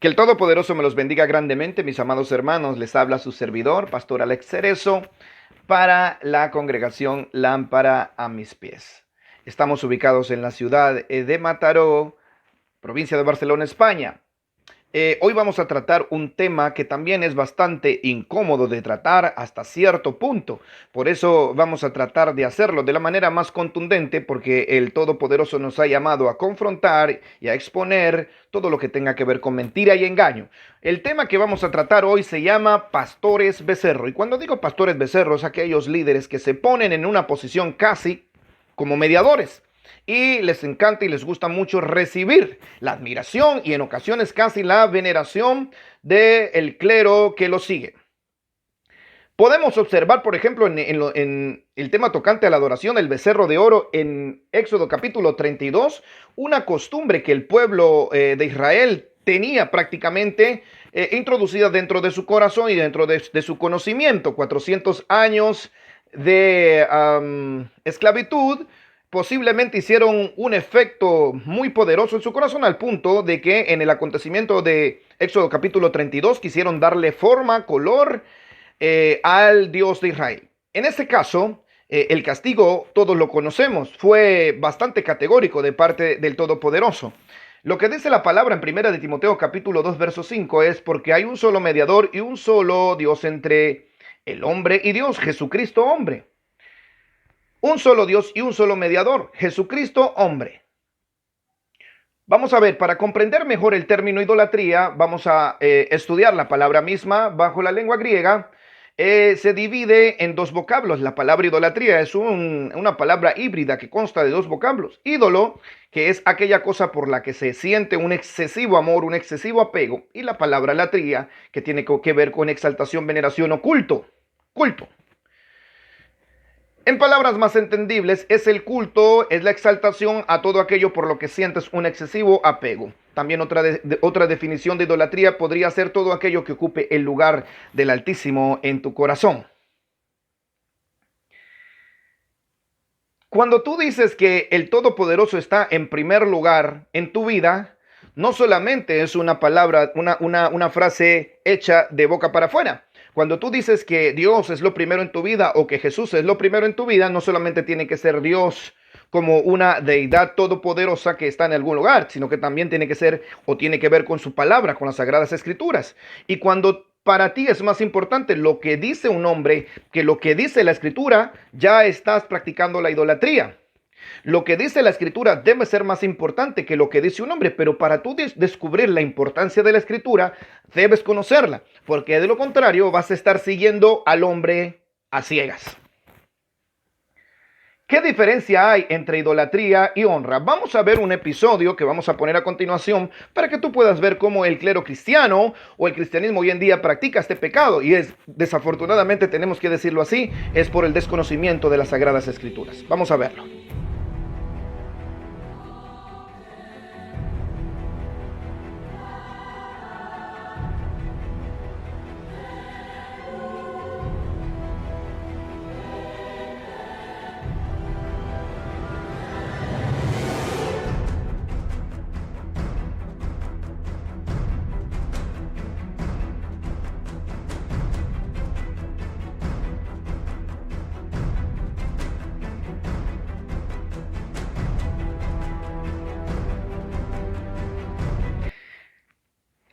Que el Todopoderoso me los bendiga grandemente, mis amados hermanos. Les habla su servidor, Pastor Alex Cerezo, para la congregación Lámpara a mis pies. Estamos ubicados en la ciudad de Mataró, provincia de Barcelona, España. Hoy vamos a tratar un tema que también es bastante incómodo de tratar hasta cierto punto. Por eso vamos a tratar de hacerlo de la manera más contundente, porque el Todopoderoso nos ha llamado a confrontar y a exponer todo lo que tenga que ver con mentira y engaño. El tema que vamos a tratar hoy se llama pastores becerro. Y cuando digo pastores becerros, aquellos líderes que se ponen en una posición casi como mediadores. Y les encanta y les gusta mucho recibir la admiración y en ocasiones casi la veneración del clero que los sigue. Podemos observar, por ejemplo, en el tema tocante a la adoración del becerro de oro en Éxodo capítulo 32, una costumbre que el pueblo de Israel tenía prácticamente introducida dentro de su corazón y dentro de su conocimiento. 400 años de esclavitud posiblemente hicieron un efecto muy poderoso en su corazón, al punto de que en el acontecimiento de Éxodo capítulo 32 quisieron darle forma, color al Dios de Israel. En este caso, el castigo, todos lo conocemos, fue bastante categórico de parte del Todopoderoso. Lo que dice la palabra en primera de Timoteo capítulo 2 verso 5 es: porque hay un solo mediador y un solo Dios entre el hombre y Dios, Jesucristo hombre. Un solo Dios y un solo mediador, Jesucristo hombre. Vamos a ver, para comprender mejor el término idolatría, vamos a estudiar la palabra misma bajo la lengua griega. Se divide en dos vocablos. La palabra idolatría es una palabra híbrida que consta de dos vocablos. Ídolo, que es aquella cosa por la que se siente un excesivo amor, un excesivo apego. Y la palabra latría, que tiene que ver con exaltación, veneración o culto. Culto. En palabras más entendibles, es el culto, es la exaltación a todo aquello por lo que sientes un excesivo apego. También otra definición de idolatría podría ser todo aquello que ocupe el lugar del Altísimo en tu corazón. Cuando tú dices que el Todopoderoso está en primer lugar en tu vida, no solamente es una palabra, una frase hecha de boca para afuera. Cuando tú dices que Dios es lo primero en tu vida o que Jesús es lo primero en tu vida, no solamente tiene que ser Dios como una deidad todopoderosa que está en algún lugar, sino que también tiene que ser o tiene que ver con su palabra, con las Sagradas Escrituras. Y cuando para ti es más importante lo que dice un hombre que lo que dice la Escritura, ya estás practicando la idolatría. Lo que dice la Escritura debe ser más importante que lo que dice un hombre, pero para tú descubrir la importancia de la Escritura, debes conocerla, porque de lo contrario vas a estar siguiendo al hombre a ciegas. ¿Qué diferencia hay entre idolatría y honra? Vamos a ver un episodio que vamos a poner a continuación para que tú puedas ver cómo el clero cristiano o el cristianismo hoy en día practica este pecado, y es, desafortunadamente tenemos que decirlo así, es por el desconocimiento de las Sagradas Escrituras. Vamos a verlo.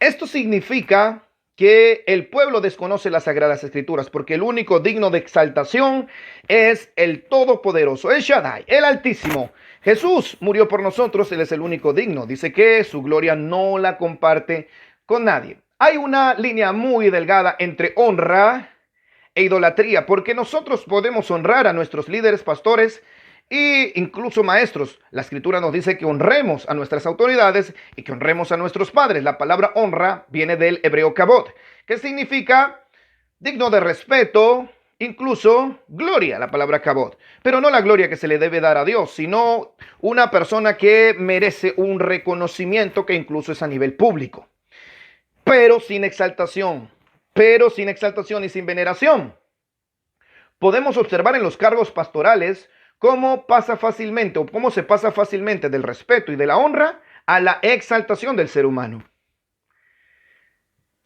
Esto significa que el pueblo desconoce las Sagradas Escrituras, porque el único digno de exaltación es el Todopoderoso, el Shaddai, el Altísimo. Jesús murió por nosotros, Él es el único digno. Dice que su gloria no la comparte con nadie. Hay una línea muy delgada entre honra e idolatría, porque nosotros podemos honrar a nuestros líderes, pastores e incluso maestros. La Escritura nos dice que honremos a nuestras autoridades y que honremos a nuestros padres. La palabra honra viene del hebreo kabod, que significa digno de respeto, incluso gloria, la palabra kabod. Pero no la gloria que se le debe dar a Dios, sino una persona que merece un reconocimiento que incluso es a nivel público. Pero sin exaltación y sin veneración. Podemos observar en los cargos pastorales cómo pasa fácilmente o cómo se pasa fácilmente del respeto y de la honra a la exaltación del ser humano.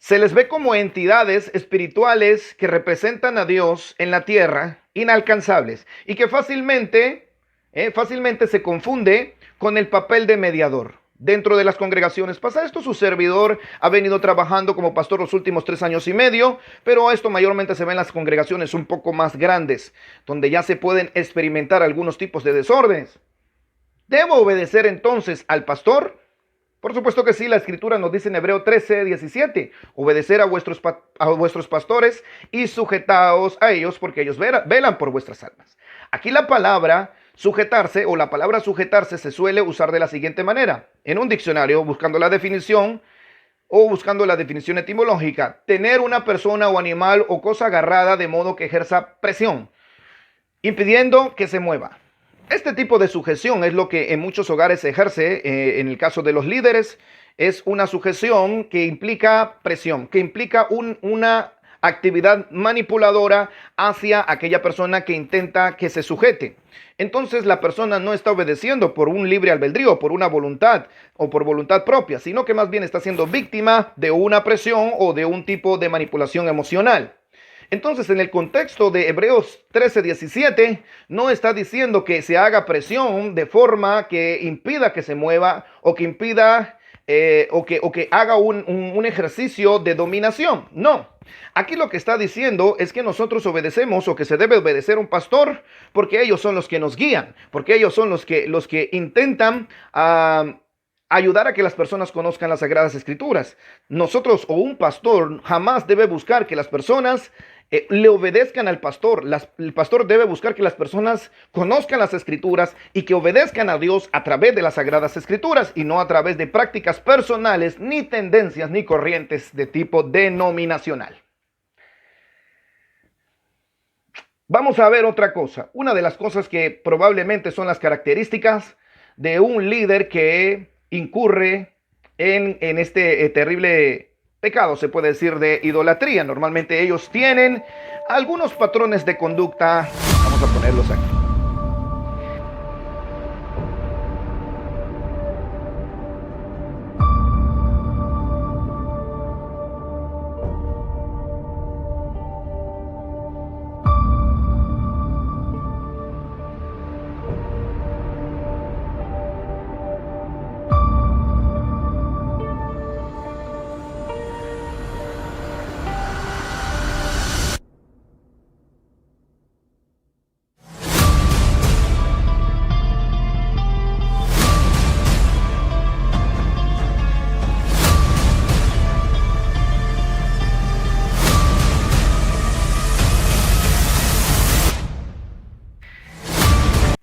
Se les ve como entidades espirituales que representan a Dios en la tierra, inalcanzables, y que fácilmente se confunde con el papel de mediador dentro de las congregaciones. Pasa esto, su servidor ha venido trabajando como pastor los últimos 3 años y medio, pero esto mayormente se ve en las congregaciones un poco más grandes, donde ya se pueden experimentar algunos tipos de desórdenes. ¿Debo obedecer entonces al pastor? Por supuesto que sí, la escritura nos dice en Hebreo 13:17, obedecer a vuestros pastores y sujetaos a ellos porque ellos velan por vuestras almas. Aquí la palabra sujetarse o la palabra sujetarse se suele usar de la siguiente manera. En un diccionario, buscando la definición etimológica, tener una persona o animal o cosa agarrada de modo que ejerza presión, impidiendo que se mueva. Este tipo de sujeción es lo que en muchos hogares se ejerce. En el caso de los líderes, es una sujeción que implica presión, que implica una actividad manipuladora hacia aquella persona que intenta que se sujete. Entonces la persona no está obedeciendo por un libre albedrío, por una voluntad o por voluntad propia, sino que más bien está siendo víctima de una presión o de un tipo de manipulación emocional. Entonces, en el contexto de Hebreos 13:17, no está diciendo que se haga presión de forma que impida que se mueva o que impida o que haga un ejercicio de dominación. No. Aquí lo que está diciendo es que nosotros obedecemos o que se debe obedecer a un pastor porque ellos son los que nos guían, porque ellos son los que intentan ayudar a que las personas conozcan las Sagradas Escrituras. Nosotros o un pastor jamás debe buscar que las personas le obedezcan al pastor. El pastor debe buscar que las personas conozcan las Escrituras y que obedezcan a Dios a través de las Sagradas Escrituras y no a través de prácticas personales, ni tendencias, ni corrientes de tipo denominacional. Vamos a ver otra cosa. Una de las cosas que probablemente son las características de un líder que incurre en este terrible pecado, se puede decir, de idolatría. Normalmente ellos tienen algunos patrones de conducta. Vamos a ponerlos aquí.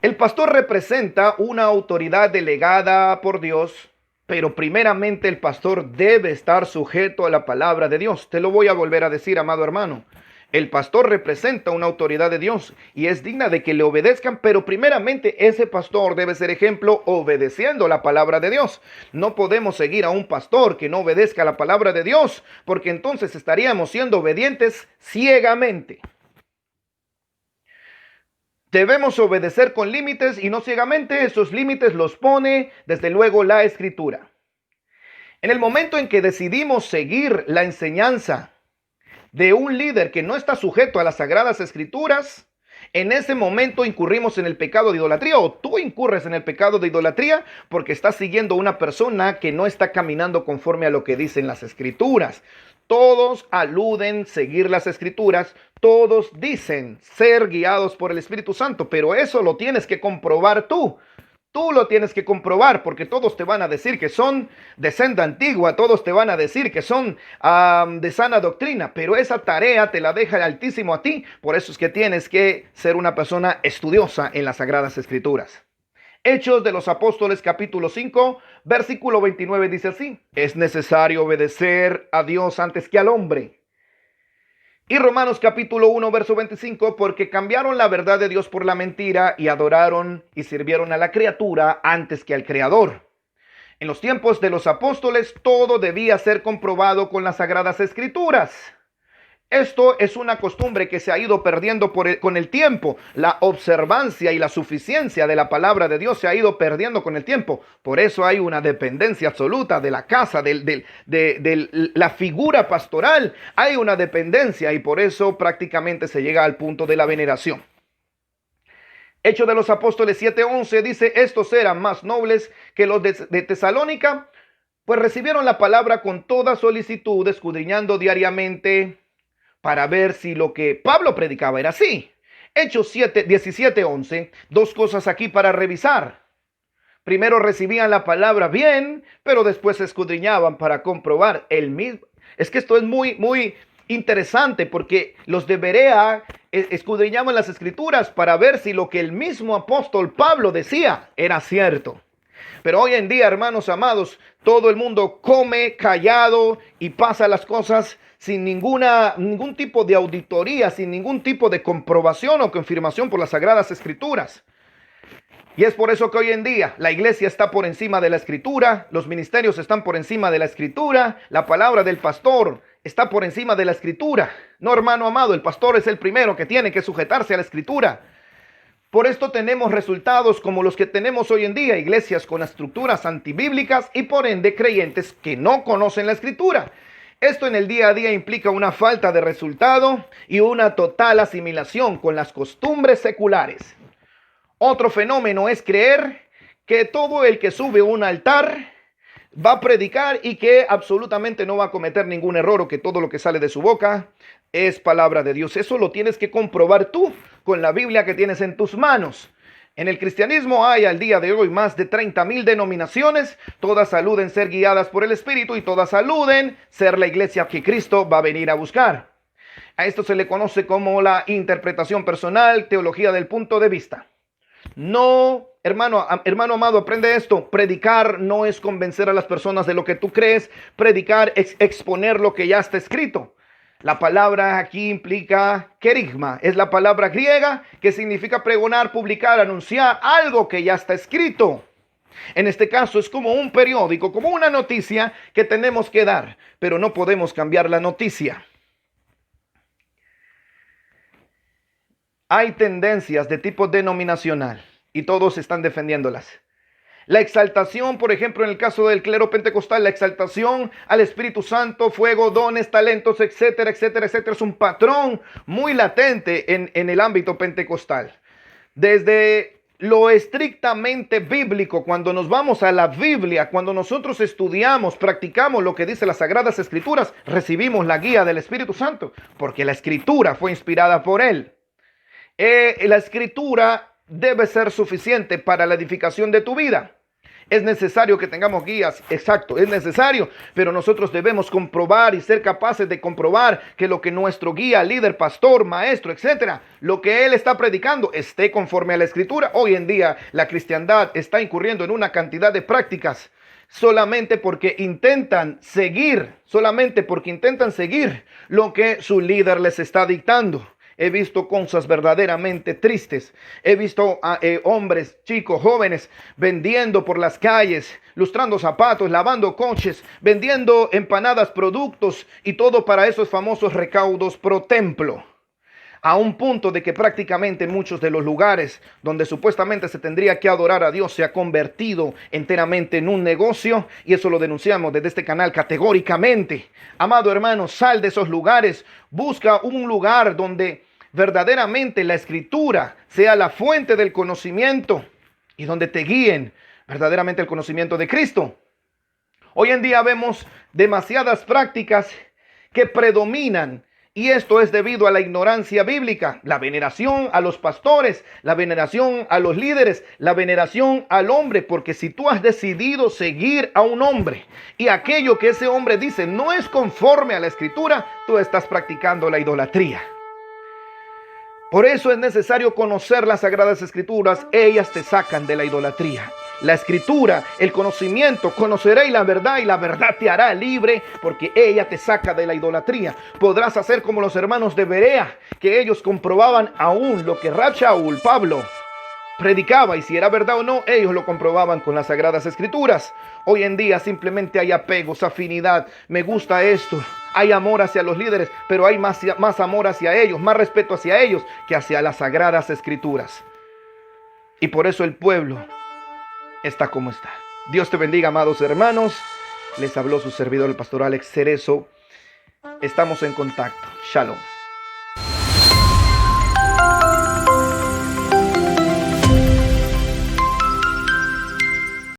El pastor representa una autoridad delegada por Dios, pero primeramente el pastor debe estar sujeto a la palabra de Dios. Te lo voy a volver a decir, amado hermano. El pastor representa una autoridad de Dios y es digna de que le obedezcan, pero primeramente ese pastor debe ser ejemplo obedeciendo la palabra de Dios. No podemos seguir a un pastor que no obedezca la palabra de Dios, porque entonces estaríamos siendo obedientes ciegamente. Debemos obedecer con límites y no ciegamente. Esos límites los pone desde luego la Escritura. En el momento en que decidimos seguir la enseñanza de un líder que no está sujeto a las Sagradas Escrituras, en ese momento incurrimos en el pecado de idolatría, o tú incurres en el pecado de idolatría porque estás siguiendo a una persona que no está caminando conforme a lo que dicen las Escrituras. Todos aluden seguir las Escrituras, todos dicen ser guiados por el Espíritu Santo, pero eso lo tienes que comprobar tú. Tú lo tienes que comprobar porque todos te van a decir que son de senda antigua, todos te van a decir que son de sana doctrina, pero esa tarea te la deja el Altísimo a ti. Por eso es que tienes que ser una persona estudiosa en las Sagradas Escrituras. Hechos de los Apóstoles capítulo 5, versículo 29 dice así: es necesario obedecer a Dios antes que al hombre. Y Romanos capítulo 1, verso 25, porque cambiaron la verdad de Dios por la mentira y adoraron y sirvieron a la criatura antes que al Creador. En los tiempos de los apóstoles todo debía ser comprobado con las Sagradas Escrituras. Esto es una costumbre que se ha ido perdiendo con el tiempo. La observancia y la suficiencia de la palabra de Dios se ha ido perdiendo con el tiempo. Por eso hay una dependencia absoluta de la casa, de la figura pastoral. Hay una dependencia y por eso prácticamente se llega al punto de la veneración. Hechos de los Apóstoles 7:11 dice: estos eran más nobles que los de Tesalónica, pues recibieron la palabra con toda solicitud, escudriñando diariamente para ver si lo que Pablo predicaba era así. Hechos 17:11, dos cosas aquí para revisar. Primero recibían la palabra bien, pero después escudriñaban para comprobar el mismo. Es que esto es muy interesante porque los de Berea escudriñaban las escrituras para ver si lo que el mismo apóstol Pablo decía era cierto. Pero hoy en día, hermanos amados, todo el mundo come callado y pasa las cosas sin ningún tipo de auditoría, sin ningún tipo de comprobación o confirmación por las Sagradas Escrituras. Y es por eso que hoy en día la iglesia está por encima de la Escritura, los ministerios están por encima de la Escritura, la palabra del pastor está por encima de la Escritura. No, hermano amado, el pastor es el primero que tiene que sujetarse a la Escritura. Por esto tenemos resultados como los que tenemos hoy en día, iglesias con estructuras antibíblicas y por ende creyentes que no conocen la Escritura. Esto en el día a día implica una falta de resultado y una total asimilación con las costumbres seculares. Otro fenómeno es creer que todo el que sube a un altar va a predicar y que absolutamente no va a cometer ningún error o que todo lo que sale de su boca es palabra de Dios. Eso lo tienes que comprobar tú con la Biblia que tienes en tus manos. En el cristianismo hay al día de hoy más de 30,000 denominaciones. Todas aluden ser guiadas por el Espíritu y todas aluden ser la iglesia que Cristo va a venir a buscar. A esto se le conoce como la interpretación personal, teología del punto de vista. No, hermano amado, aprende esto. Predicar no es convencer a las personas de lo que tú crees. Predicar es exponer lo que ya está escrito. La palabra aquí implica kerigma, es la palabra griega que significa pregonar, publicar, anunciar algo que ya está escrito. En este caso es como un periódico, como una noticia que tenemos que dar, pero no podemos cambiar la noticia. Hay tendencias de tipo denominacional y todos están defendiéndolas. La exaltación, por ejemplo, en el caso del clero pentecostal, la exaltación al Espíritu Santo, fuego, dones, talentos, etcétera, etcétera, etcétera, es un patrón muy latente en el ámbito pentecostal. Desde lo estrictamente bíblico, cuando nos vamos a la Biblia, cuando nosotros estudiamos, practicamos lo que dice las Sagradas Escrituras, recibimos la guía del Espíritu Santo, porque la Escritura fue inspirada por Él. La Escritura debe ser suficiente para la edificación de tu vida. Es necesario que tengamos guías, exacto, es necesario, pero nosotros debemos comprobar y ser capaces de comprobar que lo que nuestro guía, líder, pastor, maestro, etcétera, lo que él está predicando esté conforme a la Escritura. Hoy en día la cristiandad está incurriendo en una cantidad de prácticas solamente porque intentan seguir lo que su líder les está dictando. He visto cosas verdaderamente tristes. He visto a hombres, chicos, jóvenes vendiendo por las calles, lustrando zapatos, lavando coches, vendiendo empanadas, productos y todo para esos famosos recaudos pro templo. A un punto de que prácticamente muchos de los lugares donde supuestamente se tendría que adorar a Dios se ha convertido enteramente en un negocio, y eso lo denunciamos desde este canal categóricamente. Amado hermano, sal de esos lugares, busca un lugar donde verdaderamente la Escritura sea la fuente del conocimiento y donde te guíen verdaderamente el conocimiento de Cristo. Hoy en día vemos demasiadas prácticas que predominan, y esto es debido a la ignorancia bíblica, la veneración a los pastores, la veneración a los líderes, la veneración al hombre, porque si tú has decidido seguir a un hombre y aquello que ese hombre dice no es conforme a la Escritura, tú estás practicando la idolatría. Por eso es necesario conocer las Sagradas Escrituras, ellas te sacan de la idolatría. La Escritura, el conocimiento, conoceréis la verdad y la verdad te hará libre, porque ella te saca de la idolatría. Podrás hacer como los hermanos de Berea, que ellos comprobaban aún lo que Rab Shaul, Pablo, predicaba, y si era verdad o no, ellos lo comprobaban con las Sagradas Escrituras. Hoy en día simplemente hay apegos, afinidad, me gusta esto, hay amor hacia los líderes, pero hay más amor hacia ellos, más respeto hacia ellos que hacia las Sagradas Escrituras. Y por eso el pueblo está como está. Dios te bendiga, amados hermanos. Les habló su servidor, el pastor Alex Cerezo. Estamos en contacto. Shalom.